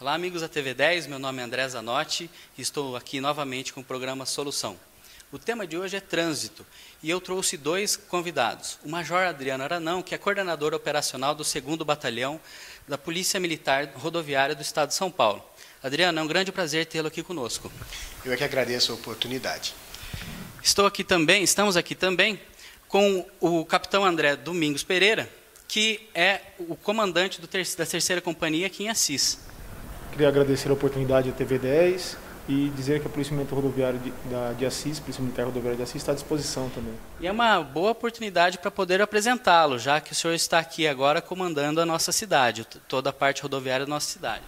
Olá, amigos da TV10, meu nome é André Zanotti e estou aqui novamente com o programa Solução. O tema de hoje é trânsito e eu trouxe dois convidados. O Major Adriano Aranão, que é coordenador operacional do 2º Batalhão da Polícia Militar Rodoviária do Estado de São Paulo. Adriano, é um grande prazer tê-lo aqui conosco. Eu é que agradeço a oportunidade. Estamos aqui também com o capitão André Domingos Pereira, que é o comandante da 3ª Companhia aqui em Assis. Queria agradecer a oportunidade à TV10 e dizer que a Polícia Militar Rodoviária de Assis, Polícia Militar Rodoviária de Assis, está à disposição também. E é uma boa oportunidade para poder apresentá-lo, já que o senhor está aqui agora comandando a nossa cidade, toda a parte rodoviária da nossa cidade.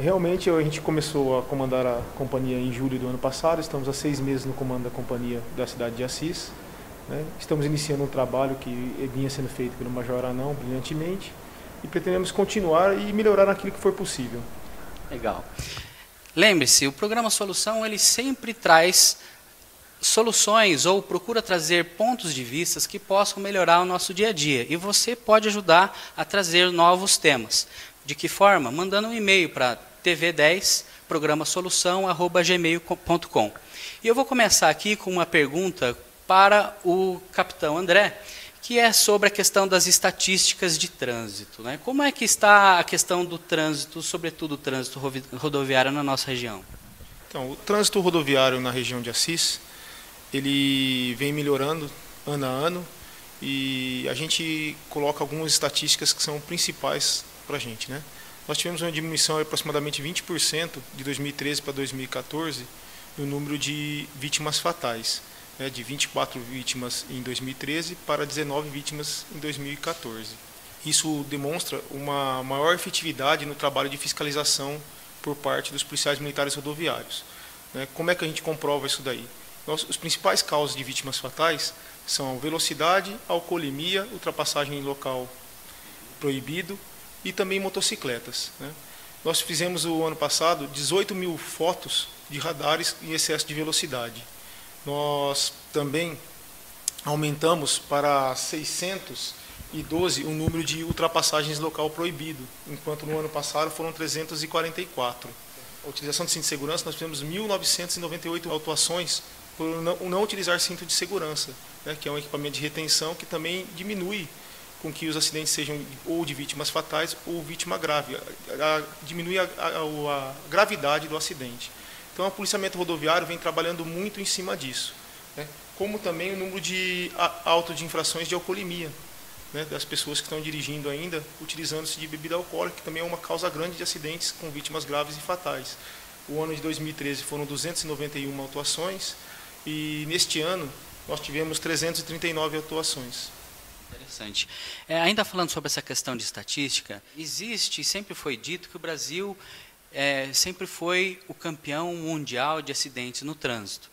Realmente a gente começou a comandar a companhia em julho do ano passado, estamos há 6 meses no comando da companhia da cidade de Assis. Estamos iniciando um trabalho que vinha sendo feito pelo Major Aranão brilhantemente e pretendemos continuar e melhorar naquilo que for possível. Legal. Lembre-se, o programa Solução ele sempre traz soluções ou procura trazer pontos de vista que possam melhorar o nosso dia a dia. E você pode ajudar a trazer novos temas. De que forma? Mandando um e-mail para tv10 programasolução@gmail.com. E eu vou começar aqui com uma pergunta para o capitão André, que é sobre a questão das estatísticas de trânsito. Como é que está a questão do trânsito, sobretudo o trânsito rodoviário na nossa região? Então, o trânsito rodoviário na região de Assis, ele vem melhorando ano a ano e a gente coloca algumas estatísticas que são principais para a gente. Nós tivemos uma diminuição de aproximadamente 20% de 2013 para 2014 no número de vítimas fatais. De 24 vítimas em 2013 para 19 vítimas em 2014. Isso demonstra uma maior efetividade no trabalho de fiscalização por parte dos policiais militares rodoviários. Como é que a gente comprova isso daí? Os principais causas de vítimas fatais são velocidade, alcoolemia, ultrapassagem em local proibido e também motocicletas. Nós fizemos o ano passado 18 mil fotos de radares em excesso de velocidade. Nós também aumentamos para 612 o número de ultrapassagens local proibido, enquanto no ano passado foram 344. A utilização de cinto de segurança, nós fizemos 1.998 autuações por não utilizar cinto de segurança, que é um equipamento de retenção que também diminui com que os acidentes sejam ou de vítimas fatais ou vítima grave, diminui a gravidade do acidente. Então, o policiamento rodoviário vem trabalhando muito em cima disso, como também o número de autos de infrações de alcoolemia, das pessoas que estão dirigindo ainda, utilizando-se de bebida alcoólica, que também é uma causa grande de acidentes com vítimas graves e fatais. O ano de 2013 foram 291 autuações e neste ano nós tivemos 339 autuações. Interessante. Ainda falando sobre essa questão de estatística, existe e sempre foi dito que o Brasil sempre foi o campeão mundial de acidentes no trânsito.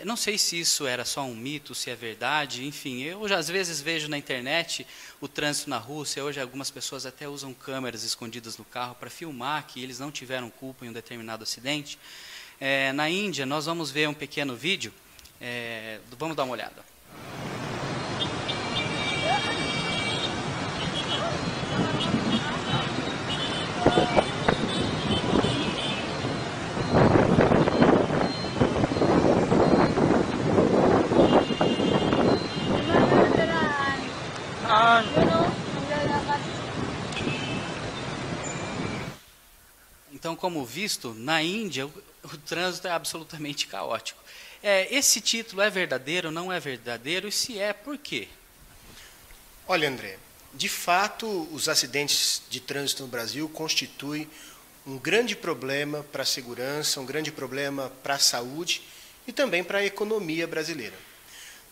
Não sei se isso era só um mito, se é verdade, enfim, eu já às vezes vejo na internet o trânsito na Rússia, hoje algumas pessoas até usam câmeras escondidas no carro para filmar que eles não tiveram culpa em um determinado acidente. Na Índia, nós vamos ver um pequeno vídeo, vamos dar uma olhada. Então, como visto, na Índia, o trânsito é absolutamente caótico. Esse título é verdadeiro, não é verdadeiro? E se é, por quê? Olha, André, de fato, os acidentes de trânsito no Brasil constituem um grande problema para a segurança, um grande problema para a saúde e também para a economia brasileira.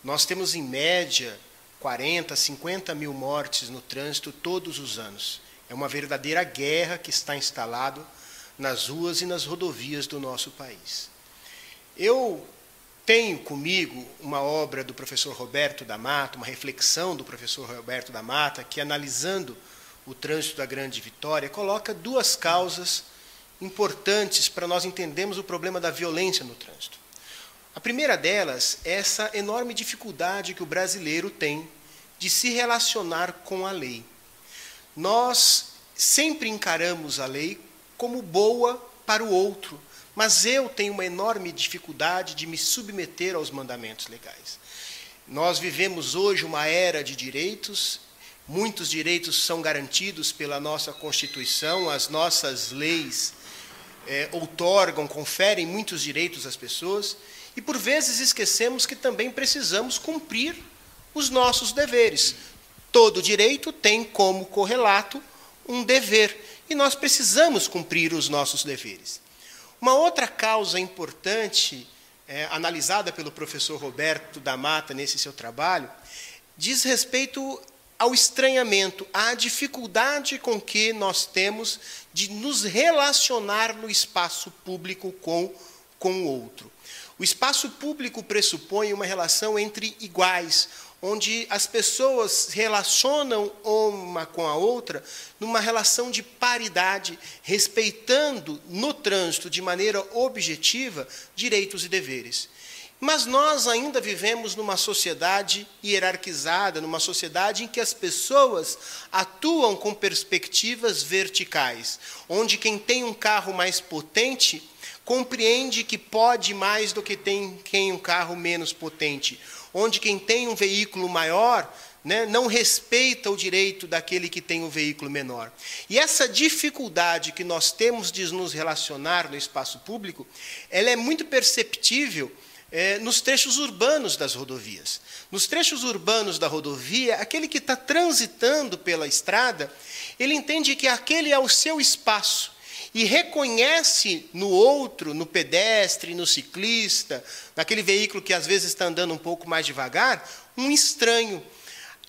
Nós temos, em média, 40, 50 mil mortes no trânsito todos os anos. É uma verdadeira guerra que está instalada nas ruas e nas rodovias do nosso país. Eu tenho comigo uma obra do professor Roberto da Mata, uma reflexão do professor Roberto da Mata, que, analisando o trânsito da Grande Vitória, coloca duas causas importantes para nós entendermos o problema da violência no trânsito. A primeira delas é essa enorme dificuldade que o brasileiro tem de se relacionar com a lei. Nós sempre encaramos a lei como boa para o outro, mas eu tenho uma enorme dificuldade de me submeter aos mandamentos legais. Nós vivemos hoje uma era de direitos, muitos direitos são garantidos pela nossa Constituição, as nossas leis outorgam, conferem muitos direitos às pessoas, e por vezes esquecemos que também precisamos cumprir os nossos deveres. Todo direito tem como correlato um dever, e nós precisamos cumprir os nossos deveres. Uma outra causa importante, analisada pelo professor Roberto da Mata nesse seu trabalho, diz respeito ao estranhamento, à dificuldade com que nós temos de nos relacionar no espaço público com o outro. O espaço público pressupõe uma relação entre iguais, onde as pessoas se relacionam uma com a outra numa relação de paridade, respeitando no trânsito, de maneira objetiva, direitos e deveres. Mas nós ainda vivemos numa sociedade hierarquizada, numa sociedade em que as pessoas atuam com perspectivas verticais, onde quem tem um carro mais potente compreende que pode mais do que quem um carro menos potente, onde quem tem um veículo maior, não respeita o direito daquele que tem um veículo menor. E essa dificuldade que nós temos de nos relacionar no espaço público, ela é muito perceptível nos trechos urbanos das rodovias. Nos trechos urbanos da rodovia, aquele que está transitando pela estrada, ele entende que aquele é o seu espaço e reconhece no outro, no pedestre, no ciclista, naquele veículo que às vezes está andando um pouco mais devagar, um estranho.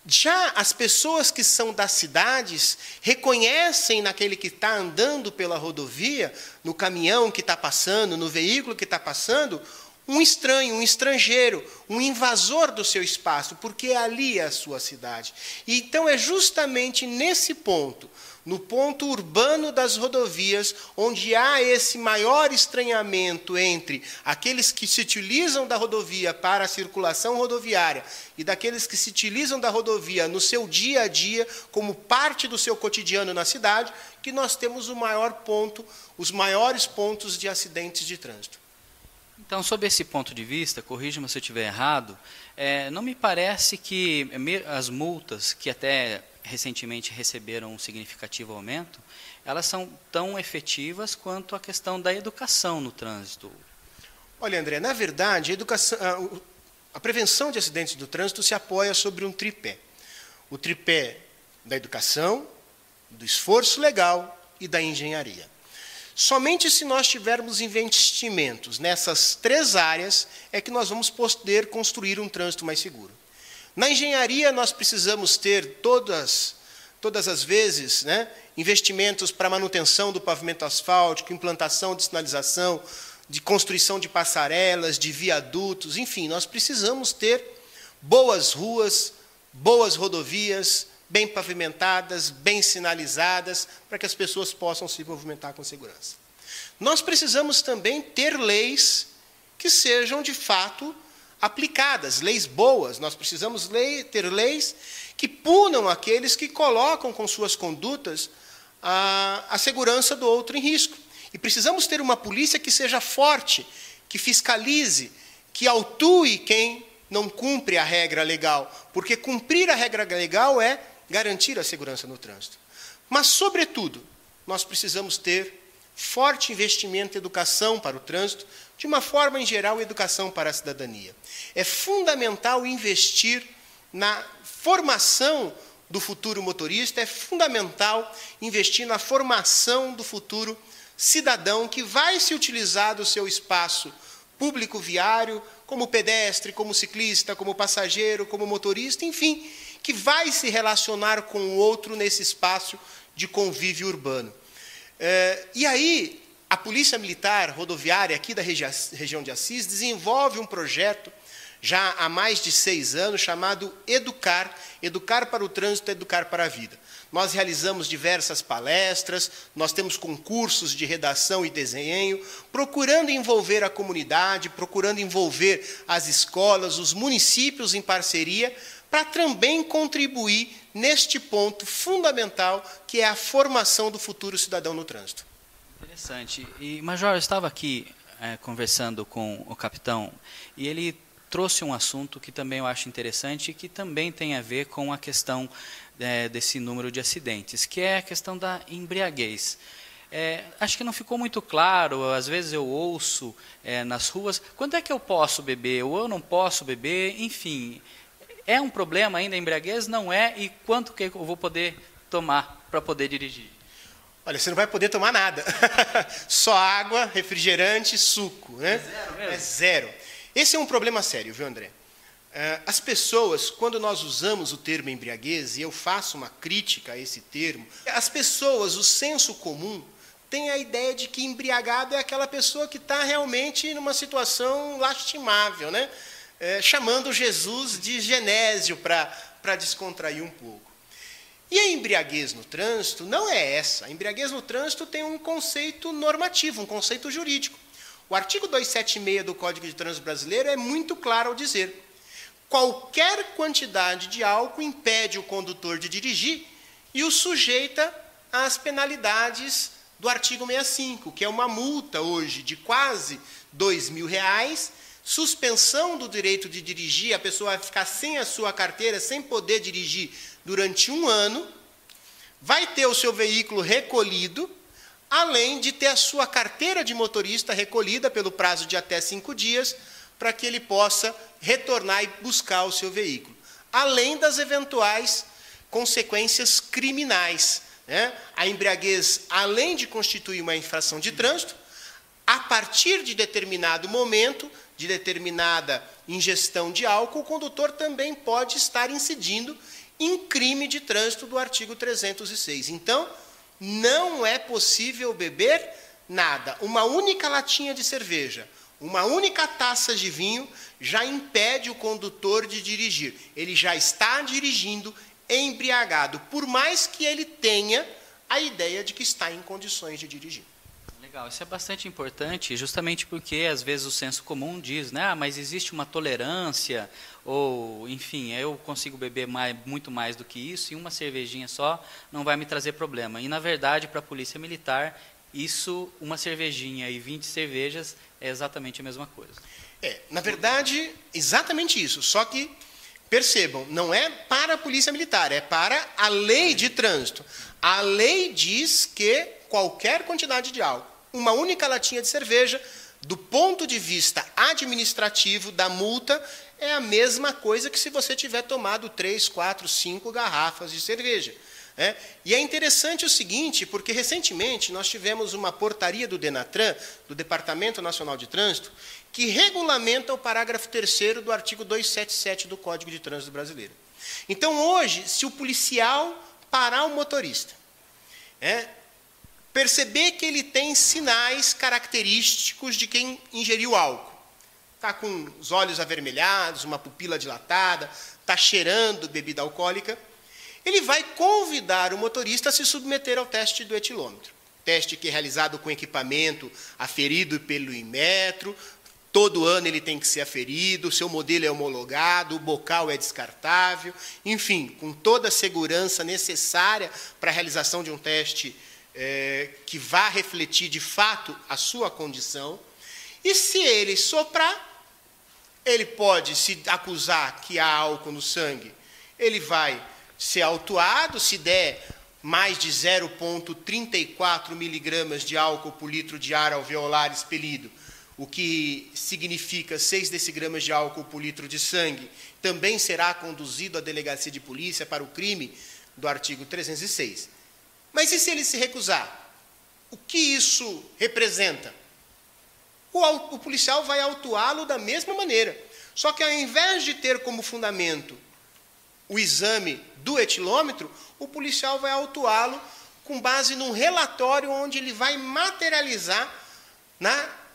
Já as pessoas que são das cidades reconhecem naquele que está andando pela rodovia, no caminhão que está passando, no veículo que está passando, um estranho, um estrangeiro, um invasor do seu espaço, porque ali é a sua cidade. E então é justamente nesse ponto, no ponto urbano das rodovias, onde há esse maior estranhamento entre aqueles que se utilizam da rodovia para a circulação rodoviária e daqueles que se utilizam da rodovia no seu dia a dia, como parte do seu cotidiano na cidade, que nós temos o maior ponto, os maiores pontos de acidentes de trânsito. Então, sob esse ponto de vista, corrija-me se eu estiver errado, não me parece que as multas, que até recentemente receberam um significativo aumento, elas são tão efetivas quanto a questão da educação no trânsito. Olha, André, na verdade, a prevenção de acidentes do trânsito se apoia sobre um tripé. O tripé da educação, do esforço legal e da engenharia. Somente se nós tivermos investimentos nessas três áreas é que nós vamos poder construir um trânsito mais seguro. Na engenharia, nós precisamos ter todas as vezes, investimentos para manutenção do pavimento asfáltico, implantação de sinalização, de construção de passarelas, de viadutos, enfim, nós precisamos ter boas ruas, boas rodovias, bem pavimentadas, bem sinalizadas, para que as pessoas possam se movimentar com segurança. Nós precisamos também ter leis que sejam, de fato, aplicadas, leis boas. Nós precisamos ter leis que punam aqueles que colocam com suas condutas a segurança do outro em risco. E precisamos ter uma polícia que seja forte, que fiscalize, que autue quem não cumpre a regra legal, porque cumprir a regra legal é garantir a segurança no trânsito. Mas, sobretudo, nós precisamos ter forte investimento em educação para o trânsito, de uma forma, em geral, educação para a cidadania. É fundamental investir na formação do futuro motorista, é fundamental investir na formação do futuro cidadão que vai se utilizar do seu espaço público viário, como pedestre, como ciclista, como passageiro, como motorista, enfim, que vai se relacionar com o outro nesse espaço de convívio urbano. E aí, a Polícia Militar Rodoviária aqui da região de Assis desenvolve um projeto já há mais de 6 anos, chamado Educar, Educar para o Trânsito, Educar para a Vida. Nós realizamos diversas palestras, nós temos concursos de redação e desenho, procurando envolver a comunidade, procurando envolver as escolas, os municípios em parceria, para também contribuir neste ponto fundamental, que é a formação do futuro cidadão no trânsito. Interessante. E, Major, eu estava aqui conversando com o capitão e ele trouxe um assunto que também eu acho interessante e que também tem a ver com a questão desse número de acidentes, que é a questão da embriaguez. Acho que não ficou muito claro, às vezes eu ouço nas ruas, quando é que eu posso beber ou eu não posso beber, enfim. É um problema ainda a embriaguez? Não é? E quanto que eu vou poder tomar para poder dirigir? Olha, você não vai poder tomar nada. Só água, refrigerante, suco. Né? É zero mesmo? É zero. Esse é um problema sério, viu, André? As pessoas, quando nós usamos o termo embriaguez, e eu faço uma crítica a esse termo, as pessoas, o senso comum, tem a ideia de que embriagado é aquela pessoa que está realmente numa situação lastimável, né? Chamando Jesus de Genésio para descontrair um pouco. E a embriaguez no trânsito não é essa. A embriaguez no trânsito tem um conceito normativo, um conceito jurídico. O artigo 276 do Código de Trânsito Brasileiro é muito claro ao dizer: qualquer quantidade de álcool impede o condutor de dirigir e o sujeita às penalidades do artigo 65, que é uma multa hoje de quase R$2.000, suspensão do direito de dirigir, a pessoa vai ficar sem a sua carteira, sem poder dirigir durante 1 ano, vai ter o seu veículo recolhido, além de ter a sua carteira de motorista recolhida pelo prazo de até 5 dias, para que ele possa retornar e buscar o seu veículo. Além das eventuais consequências criminais. Né? A embriaguez, além de constituir uma infração de trânsito, a partir de determinado momento, de determinada ingestão de álcool, o condutor também pode estar incidindo em crime de trânsito do artigo 306. Então, não é possível beber nada. Uma única latinha de cerveja, uma única taça de vinho já impede o condutor de dirigir. Ele já está dirigindo embriagado, por mais que ele tenha a ideia de que está em condições de dirigir. Legal, isso é bastante importante, justamente porque às vezes o senso comum diz, né, mas existe uma tolerância, ou enfim, eu consigo beber muito mais do que isso, e uma cervejinha só não vai me trazer problema. E na verdade, para a polícia militar, isso, uma cervejinha e 20 cervejas é exatamente a mesma coisa. Na verdade, exatamente isso, só que percebam, não é para a polícia militar, é para a lei de trânsito. A lei diz que qualquer quantidade de álcool, uma única latinha de cerveja, do ponto de vista administrativo da multa, é a mesma coisa que se você tiver tomado 3, 4, 5 garrafas de cerveja. E é interessante o seguinte, porque recentemente nós tivemos uma portaria do DENATRAN, do Departamento Nacional de Trânsito, que regulamenta o parágrafo 3º do artigo 277 do Código de Trânsito Brasileiro. Então, hoje, se o policial parar o motorista, perceber que ele tem sinais característicos de quem ingeriu álcool, está com os olhos avermelhados, uma pupila dilatada, está cheirando bebida alcoólica, ele vai convidar o motorista a se submeter ao teste do etilômetro. Teste que é realizado com equipamento aferido pelo Inmetro. Todo ano ele tem que ser aferido, o seu modelo é homologado, o bocal é descartável, enfim, com toda a segurança necessária para a realização de um teste que vá refletir de fato a sua condição. E se ele soprar, ele pode se acusar que há álcool no sangue, ele vai ser autuado, se der mais de 0,34 miligramas de álcool por litro de ar alveolar expelido, o que significa 6 decigramas de álcool por litro de sangue, também será conduzido à delegacia de polícia para o crime do artigo 306. Mas e se ele se recusar? O que isso representa? O policial vai autuá-lo da mesma maneira. Só que ao invés de ter como fundamento o exame do etilômetro, o policial vai autuá-lo com base num relatório onde ele vai materializar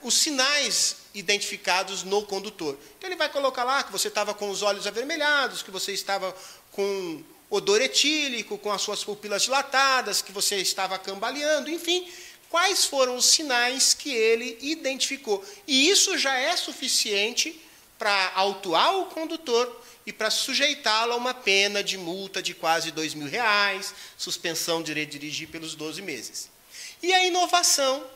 os sinais identificados no condutor. Então, ele vai colocar lá que você estava com os olhos avermelhados, que você estava com odor etílico, com as suas pupilas dilatadas, que você estava cambaleando, enfim, quais foram os sinais que ele identificou. E isso já é suficiente para autuar o condutor e para sujeitá-lo a uma pena de multa de quase R$2.000, suspensão de direito de dirigir pelos 12 meses. E a inovação,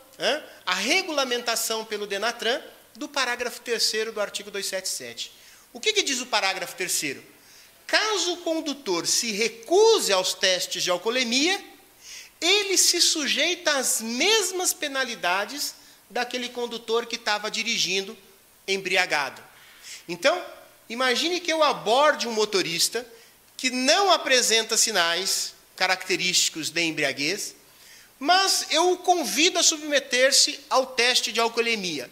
a regulamentação pelo DENATRAN do parágrafo 3º do artigo 277. O que diz o parágrafo 3º? Caso o condutor se recuse aos testes de alcoolemia, ele se sujeita às mesmas penalidades daquele condutor que estava dirigindo embriagado. Então, imagine que eu aborde um motorista que não apresenta sinais característicos de embriaguez, mas eu o convido a submeter-se ao teste de alcoolemia.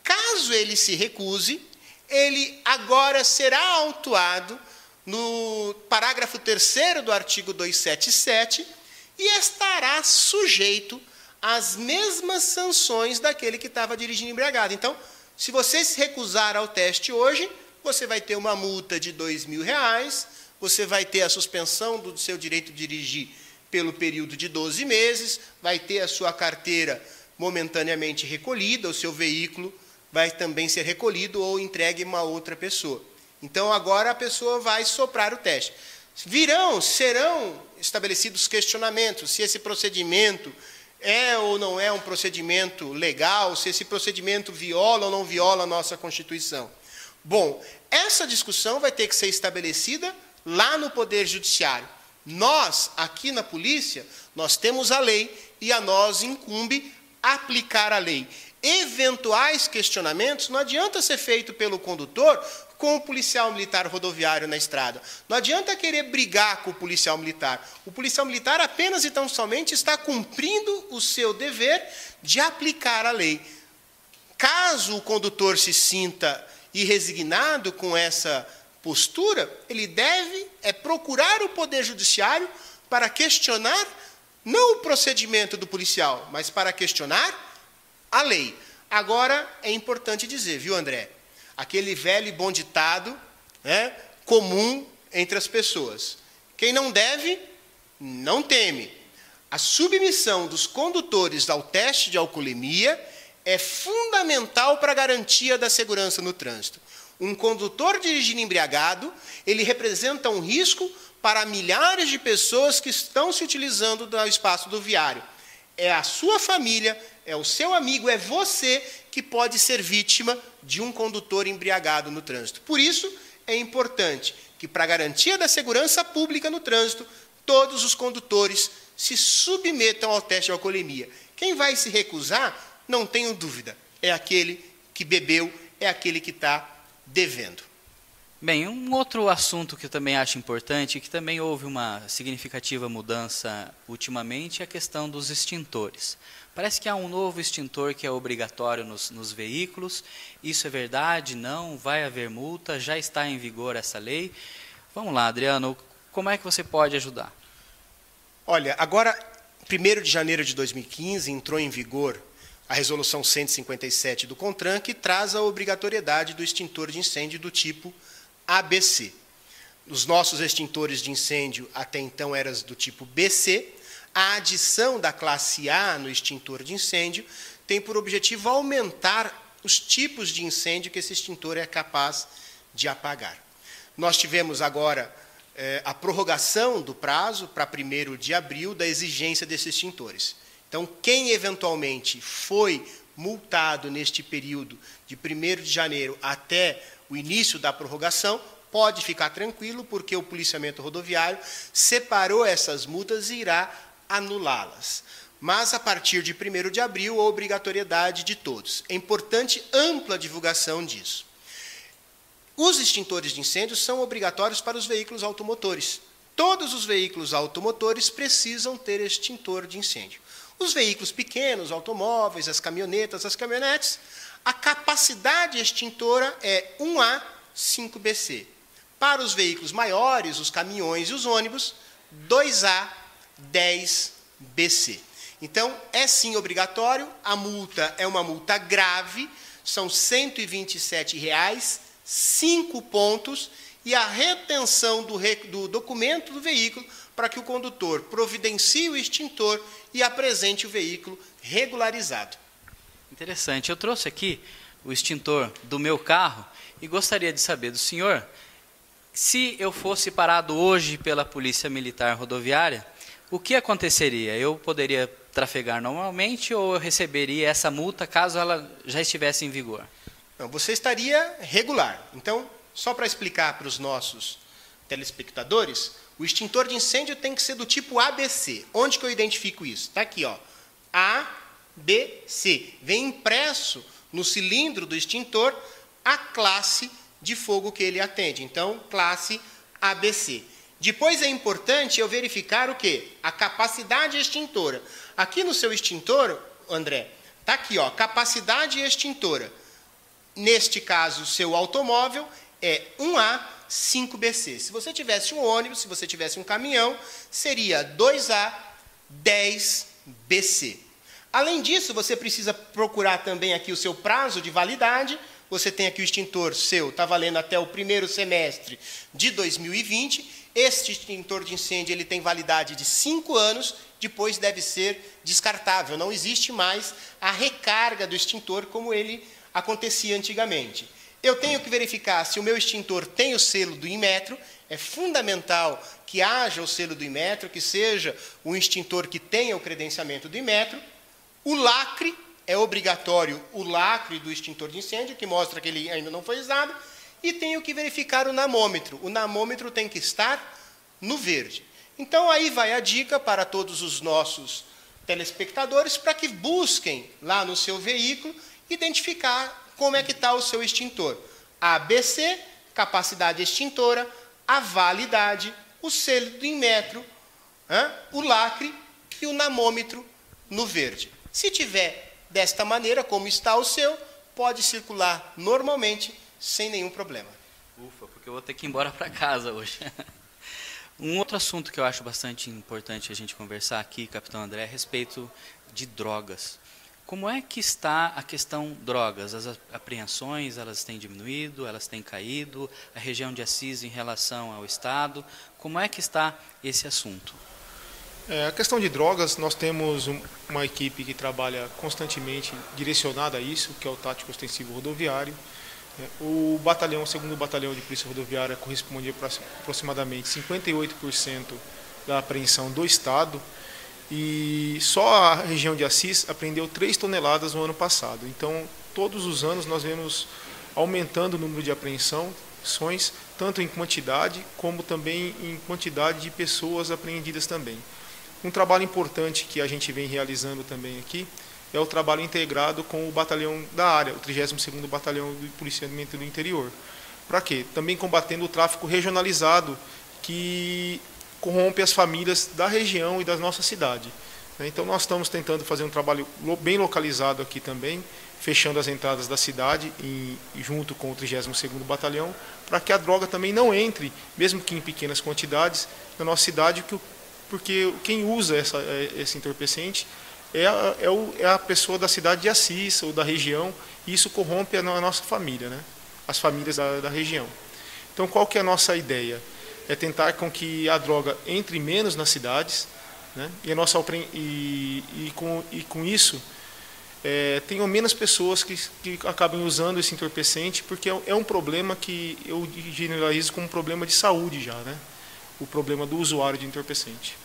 Caso ele se recuse, ele agora será autuado no parágrafo 3º do artigo 277 e estará sujeito às mesmas sanções daquele que estava dirigindo embriagado. Então, se você se recusar ao teste hoje, você vai ter uma multa de R$2.000, você vai ter a suspensão do seu direito de dirigir pelo período de 12 meses, vai ter a sua carteira momentaneamente recolhida, o seu veículo vai também ser recolhido ou entregue a uma outra pessoa. Então, agora a pessoa vai soprar o teste. Serão estabelecidos questionamentos se esse procedimento é ou não é um procedimento legal, se esse procedimento viola ou não viola a nossa Constituição. Bom, essa discussão vai ter que ser estabelecida lá no Poder Judiciário. Nós, aqui na polícia, nós temos a lei e a nós incumbe aplicar a lei. Eventuais questionamentos não adianta ser feito pelo condutor com o policial militar rodoviário na estrada. Não adianta querer brigar com o policial militar. O policial militar apenas e tão somente está cumprindo o seu dever de aplicar a lei. Caso o condutor se sinta irresignado com essa postura, ele deve procurar o Poder Judiciário para questionar não o procedimento do policial, mas para questionar a lei. Agora, é importante dizer, viu, André? Aquele velho e bom ditado, comum entre as pessoas. Quem não deve, não teme. A submissão dos condutores ao teste de alcoolemia é fundamental para a garantia da segurança no trânsito. Um condutor dirigindo embriagado, ele representa um risco para milhares de pessoas que estão se utilizando do espaço do viário. É a sua família, é o seu amigo, é você que pode ser vítima de um condutor embriagado no trânsito. Por isso, é importante que, para a garantia da segurança pública no trânsito, todos os condutores se submetam ao teste de alcoolemia. Quem vai se recusar, não tenho dúvida, é aquele que bebeu, é aquele que está devendo. Bem, um outro assunto que eu também acho importante, que também houve uma significativa mudança ultimamente, é a questão dos extintores. Parece que há um novo extintor que é obrigatório nos veículos. Isso é verdade? Não? Vai haver multa? Já está em vigor essa lei? Vamos lá, Adriano, como é que você pode ajudar? Olha, agora, 1º de janeiro de 2015, entrou em vigor a Resolução 157 do CONTRAN, que traz a obrigatoriedade do extintor de incêndio do tipo ABC. Os nossos extintores de incêndio até então eram do tipo BC. A adição da classe A no extintor de incêndio tem por objetivo aumentar os tipos de incêndio que esse extintor é capaz de apagar. Nós tivemos agora a prorrogação do prazo para 1º de abril da exigência desses extintores. Então, quem eventualmente foi multado neste período de 1º de janeiro até o início da prorrogação, pode ficar tranquilo, porque o policiamento rodoviário separou essas multas e irá anulá-las. Mas, a partir de 1º de abril, a obrigatoriedade de todos. É importante ampla divulgação disso. Os extintores de incêndio são obrigatórios para os veículos automotores. Todos os veículos automotores precisam ter extintor de incêndio. Os veículos pequenos, automóveis, as caminhonetas, as caminhonetes, a capacidade extintora é 1A 5BC. Para os veículos maiores, os caminhões e os ônibus, 2A 10BC. Então, é sim obrigatório, a multa é uma multa grave, são R$ 127,00, 5 pontos, e a retenção do documento do veículo para que o condutor providencie o extintor e apresente o veículo regularizado. Interessante. Eu trouxe aqui o extintor do meu carro e gostaria de saber do senhor, se eu fosse parado hoje pela Polícia Militar Rodoviária, o que aconteceria? Eu poderia trafegar normalmente ou eu receberia essa multa caso ela já estivesse em vigor? Não, você estaria regular. Então, só para explicar para os nossos telespectadores, o extintor de incêndio tem que ser do tipo ABC. Onde que eu identifico isso? Está aqui, ó. ABC. Vem impresso no cilindro do extintor a classe de fogo que ele atende. Então, classe ABC. Depois é importante eu verificar o quê? A capacidade extintora. Aqui no seu extintor, André, está aqui, ó, capacidade extintora. Neste caso, o seu automóvel é 1A 5BC. Se você tivesse um ônibus, se você tivesse um caminhão, seria 2A 10BC. Além disso, você precisa procurar também aqui o seu prazo de validade. Você tem aqui o extintor seu, está valendo até o primeiro semestre de 2020. Este extintor de incêndio ele tem validade de 5 anos, depois deve ser descartável. Não existe mais a recarga do extintor como ele acontecia antigamente. Eu tenho que verificar se o meu extintor tem o selo do Inmetro. É fundamental que haja o selo do Inmetro, que seja um extintor que tenha o credenciamento do Inmetro. O lacre, é obrigatório o lacre do extintor de incêndio, que mostra que ele ainda não foi usado. E tenho que verificar o namômetro. O namômetro tem que estar no verde. Então, aí vai a dica para todos os nossos telespectadores, para que busquem lá no seu veículo, identificar como é que está o seu extintor. ABC, capacidade extintora, a validade, o selo do Inmetro, o lacre e o namômetro no verde. Se tiver desta maneira, como está o seu, pode circular normalmente, sem nenhum problema. Ufa, porque eu vou ter que ir embora para casa hoje. Um outro assunto que eu acho bastante importante a gente conversar aqui, Capitão André, é a respeito de drogas. Como é que está a questão drogas? As apreensões, elas têm diminuído, elas têm caído? A região de Assis em relação ao Estado? Como é que está esse assunto? A questão de drogas, nós temos uma equipe que trabalha constantemente direcionada a isso, que é o Tático Ostensivo Rodoviário. O batalhão, o 2º Batalhão de Polícia Rodoviária, corresponde a aproximadamente 58% da apreensão do Estado. E só a região de Assis apreendeu 3 toneladas no ano passado. Então, todos os anos nós vemos aumentando o número de apreensões, tanto em quantidade como também em quantidade de pessoas apreendidas também. Um trabalho importante que a gente vem realizando também aqui é o trabalho integrado com o batalhão da área, o 32º Batalhão de Policiamento do Interior. Para quê? Também combatendo o tráfico regionalizado que corrompe as famílias da região e da nossa cidade. Então nós estamos tentando fazer um trabalho bem localizado aqui também, fechando as entradas da cidade junto com o 32º Batalhão, para que a droga também não entre, mesmo que em pequenas quantidades, na nossa cidade, porque quem usa esse entorpecente é a pessoa da cidade de Assis ou da região, e isso corrompe a nossa família, né? As famílias da região. Então, qual que é a nossa ideia? É tentar com que a droga entre menos nas cidades, né? Com isso, tenham menos pessoas que acabem usando esse entorpecente, porque é um problema que eu generalizo como um problema de saúde já, né? O problema do usuário de entorpecente.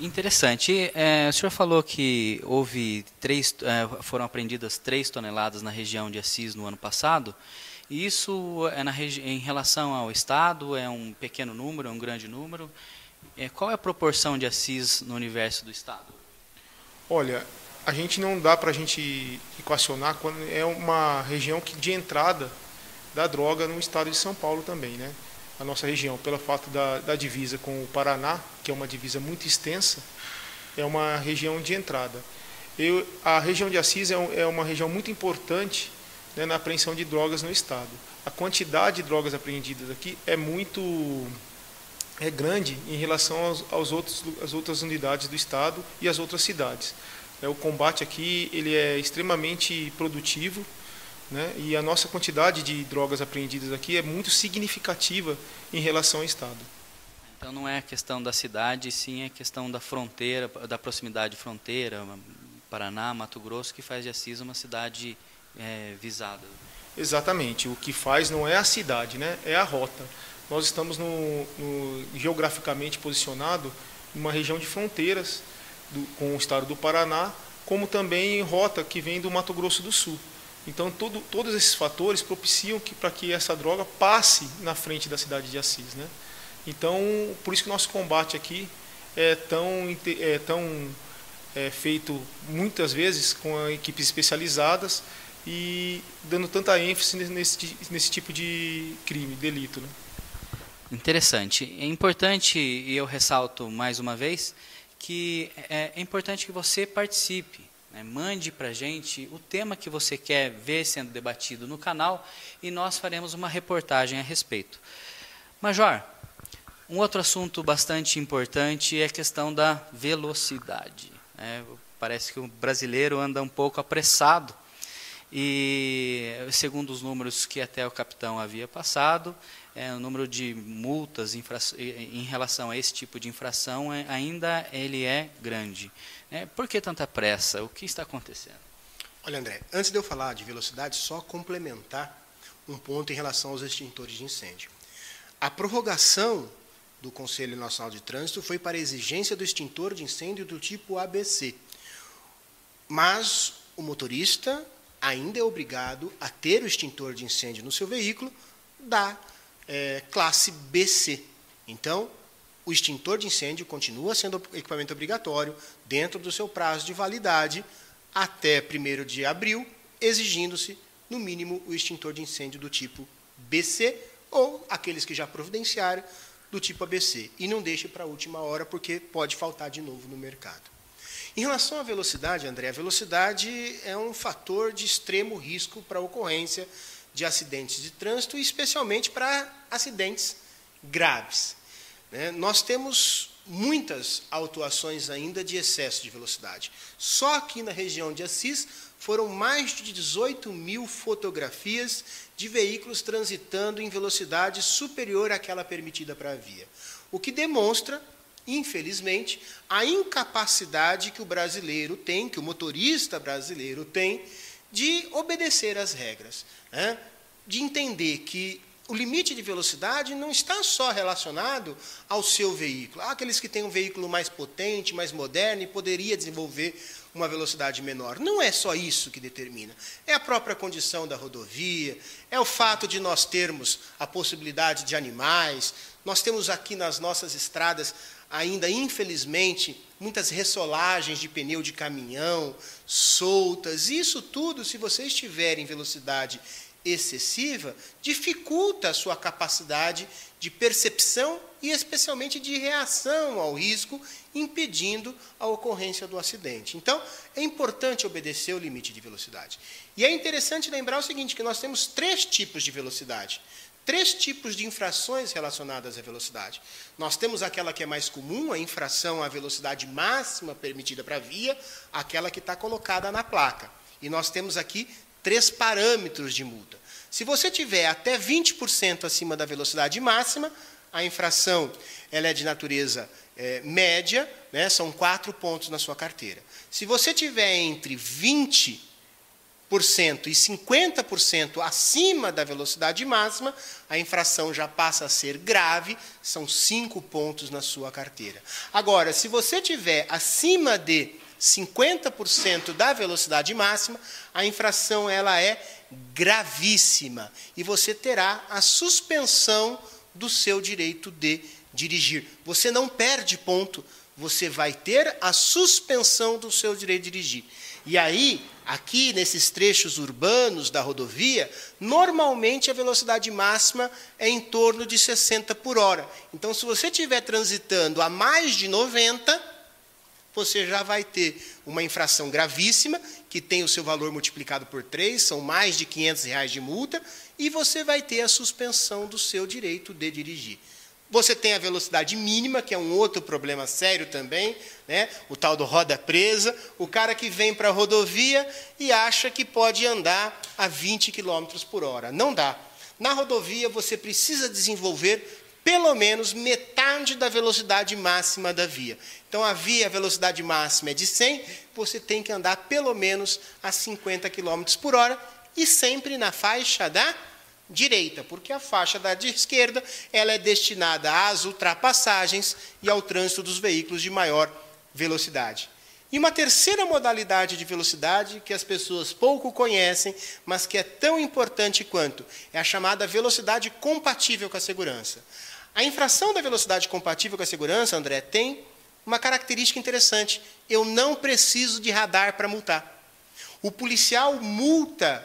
Interessante. O senhor falou que foram apreendidas 3 toneladas na região de Assis no ano passado. E isso em relação ao Estado é um pequeno número, é um grande número? Qual é a proporção de Assis no universo do Estado? Olha, a gente não dá para a gente equacionar quando é uma região de entrada da droga no estado de São Paulo também, né? A nossa região, pelo fato da divisa com o Paraná, que é uma divisa muito extensa, é uma região de entrada. A região de Assis é uma região muito importante, né, na apreensão de drogas no estado. A quantidade de drogas apreendidas aqui é grande em relação às outras unidades do estado e às outras cidades. O combate aqui ele é extremamente produtivo, né? E a nossa quantidade de drogas apreendidas aqui é muito significativa em relação ao Estado. Então não é a questão da cidade, sim a questão da fronteira, da proximidade de fronteira, Paraná, Mato Grosso, que faz de Assis uma cidade visada. Exatamente, o que faz não é a cidade, né? É a rota. Nós estamos geograficamente posicionado numa região de fronteiras, com o estado do Paraná, como também rota que vem do Mato Grosso do Sul. Então, todos esses fatores propiciam para que essa droga passe na frente da cidade de Assis, né? Então, por isso que o nosso combate aqui é tão feito muitas vezes com equipes especializadas e dando tanta ênfase nesse tipo de crime, delito, né? Interessante. É importante, e eu ressalto mais uma vez, que é importante que você participe, né? Mande para a gente o tema que você quer ver sendo debatido no canal e nós faremos uma reportagem a respeito. Major, um outro assunto bastante importante é a questão da velocidade. Parece que o brasileiro anda um pouco apressado e, segundo os números que até o capitão havia passado, o número de multas em relação a esse tipo de infração ainda ele é grande. Por que tanta pressa? O que está acontecendo? Olha, André, antes de eu falar de velocidade, só complementar um ponto em relação aos extintores de incêndio. A prorrogação do Conselho Nacional de Trânsito foi para a exigência do extintor de incêndio do tipo ABC. Mas o motorista ainda é obrigado a ter o extintor de incêndio no seu veículo da classe BC. Então, o extintor de incêndio continua sendo equipamento obrigatório dentro do seu prazo de validade até 1º de abril, exigindo-se, no mínimo, o extintor de incêndio do tipo BC ou aqueles que já providenciaram do tipo ABC. E não deixe para a última hora, porque pode faltar de novo no mercado. Em relação à velocidade, André, a velocidade é um fator de extremo risco para a ocorrência de acidentes de trânsito, e especialmente para acidentes graves. Nós temos muitas autuações ainda de excesso de velocidade. Só aqui na região de Assis foram mais de 18 mil fotografias de veículos transitando em velocidade superior àquela permitida para a via. O que demonstra, infelizmente, a incapacidade que o brasileiro tem, que o motorista brasileiro tem, de obedecer às regras, de entender que o limite de velocidade não está só relacionado ao seu veículo. Há aqueles que têm um veículo mais potente, mais moderno e poderia desenvolver uma velocidade menor. Não é só isso que determina. É a própria condição da rodovia, é o fato de nós termos a possibilidade de animais. Nós temos aqui nas nossas estradas ainda, infelizmente, muitas ressolagens de pneu de caminhão soltas. Isso tudo, se você estiver em velocidade excessiva, dificulta a sua capacidade de percepção e especialmente de reação ao risco, impedindo a ocorrência do acidente. Então, é importante obedecer o limite de velocidade. E é interessante lembrar o seguinte, que nós temos 3 tipos de velocidade, 3 tipos de infrações relacionadas à velocidade. Nós temos aquela que é mais comum, a infração à velocidade máxima permitida para a via, aquela que está colocada na placa. E nós temos aqui 3 parâmetros de multa. Se você tiver até 20% acima da velocidade máxima, a infração ela é de natureza média, são 4 pontos na sua carteira. Se você tiver entre 20% e 50% acima da velocidade máxima, a infração já passa a ser grave, são 5 pontos na sua carteira. Agora, se você tiver acima de 50% da velocidade máxima, a infração ela é gravíssima e você terá a suspensão do seu direito de dirigir. Você não perde ponto, você vai ter a suspensão do seu direito de dirigir. E aí, aqui nesses trechos urbanos da rodovia, normalmente a velocidade máxima é em torno de 60 por hora. Então, se você estiver transitando a mais de 90, você já vai ter uma infração gravíssima, que tem o seu valor multiplicado por 3, são mais de R$500 de multa, e você vai ter a suspensão do seu direito de dirigir. Você tem a velocidade mínima, que é um outro problema sério também, o tal do roda presa, o cara que vem para a rodovia e acha que pode andar a 20 km por hora. Não dá. Na rodovia, você precisa desenvolver pelo menos metade da velocidade máxima da via. Então, a velocidade máxima é de 100, você tem que andar pelo menos a 50 km por hora e sempre na faixa da direita, porque a faixa da esquerda ela é destinada às ultrapassagens e ao trânsito dos veículos de maior velocidade. E uma terceira modalidade de velocidade que as pessoas pouco conhecem, mas que é tão importante quanto, é a chamada velocidade compatível com a segurança. A infração da velocidade compatível com a segurança, André, tem uma característica interessante. Eu não preciso de radar para multar. O policial multa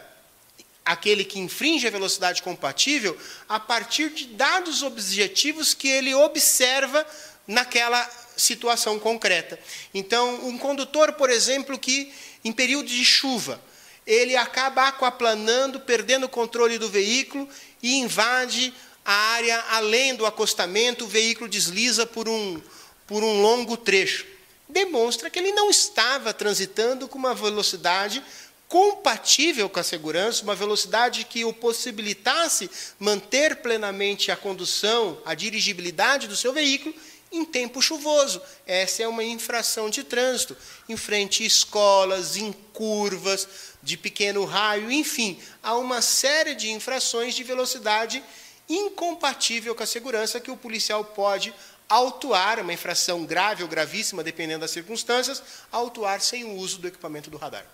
aquele que infringe a velocidade compatível a partir de dados objetivos que ele observa naquela situação concreta. Então, um condutor, por exemplo, que em período de chuva, ele acaba aquaplanando, perdendo o controle do veículo e invade a área além do acostamento, o veículo desliza por um longo trecho. Demonstra que ele não estava transitando com uma velocidade compatível com a segurança, uma velocidade que o possibilitasse manter plenamente a condução, a dirigibilidade do seu veículo em tempo chuvoso. Essa é uma infração de trânsito, em frente a escolas, em curvas, de pequeno raio, enfim, há uma série de infrações de velocidade incompatível com a segurança que o policial pode autuar, uma infração grave ou gravíssima, dependendo das circunstâncias, autuar sem o uso do equipamento do radar.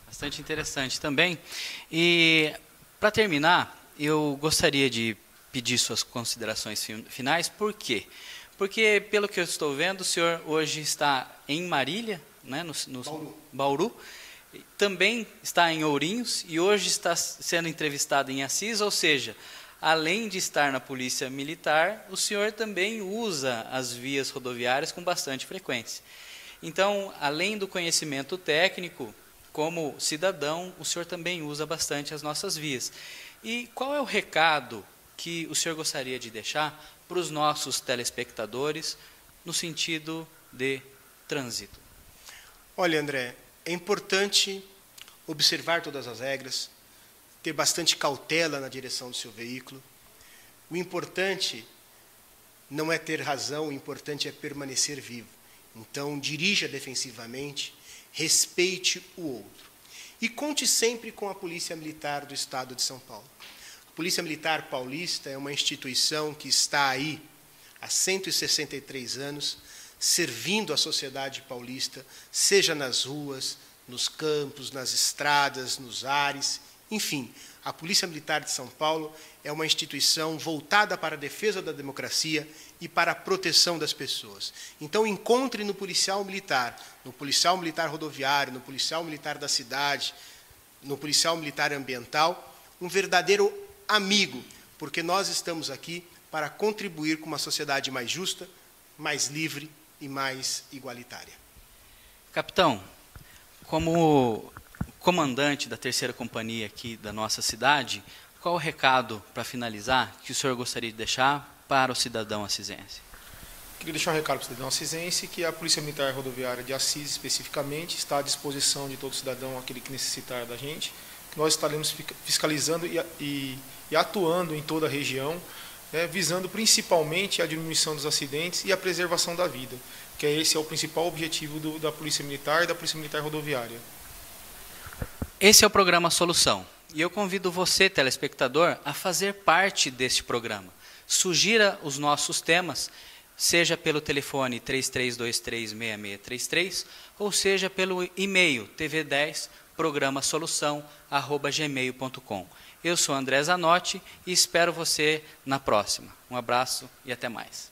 Bastante interessante também. E, para terminar, eu gostaria de pedir suas considerações finais. Por quê? Porque, pelo que eu estou vendo, o senhor hoje está em Marília, né, no Bauru, também está em Ourinhos e hoje está sendo entrevistado em Assis, ou seja, além de estar na Polícia Militar, o senhor também usa as vias rodoviárias com bastante frequência. Então, além do conhecimento técnico, como cidadão, o senhor também usa bastante as nossas vias. E qual é o recado que o senhor gostaria de deixar para os nossos telespectadores no sentido de trânsito? Olha, André, é importante observar todas as regras, ter bastante cautela na direção do seu veículo. O importante não é ter razão, o importante é permanecer vivo. Então, dirija defensivamente, respeite o outro. E conte sempre com a Polícia Militar do Estado de São Paulo. A Polícia Militar Paulista é uma instituição que está aí há 163 anos, servindo a sociedade paulista, seja nas ruas, nos campos, nas estradas, nos ares, enfim. A Polícia Militar de São Paulo é uma instituição voltada para a defesa da democracia e para a proteção das pessoas. Então, encontre no policial militar rodoviário, no policial militar da cidade, no policial militar ambiental, um verdadeiro amigo, porque nós estamos aqui para contribuir com uma sociedade mais justa, mais livre e mais igualitária. Capitão, como comandante da 3ª Companhia aqui da nossa cidade, qual o recado, para finalizar, que o senhor gostaria de deixar para o cidadão assisense? Queria deixar um recado para o cidadão assisense que a Polícia Militar Rodoviária de Assis, especificamente, está à disposição de todo cidadão, aquele que necessitar da gente, que nós estaremos fiscalizando e atuando em toda a região, visando principalmente a diminuição dos acidentes e a preservação da vida, que esse é o principal objetivo da Polícia Militar e da Polícia Militar Rodoviária. Esse é o programa Solução, e eu convido você, telespectador, a fazer parte deste programa. Sugira os nossos temas, seja pelo telefone 33236633, ou seja pelo e-mail tv10programasolução@gmail.com. Eu sou André Zanotti e espero você na próxima. Um abraço e até mais.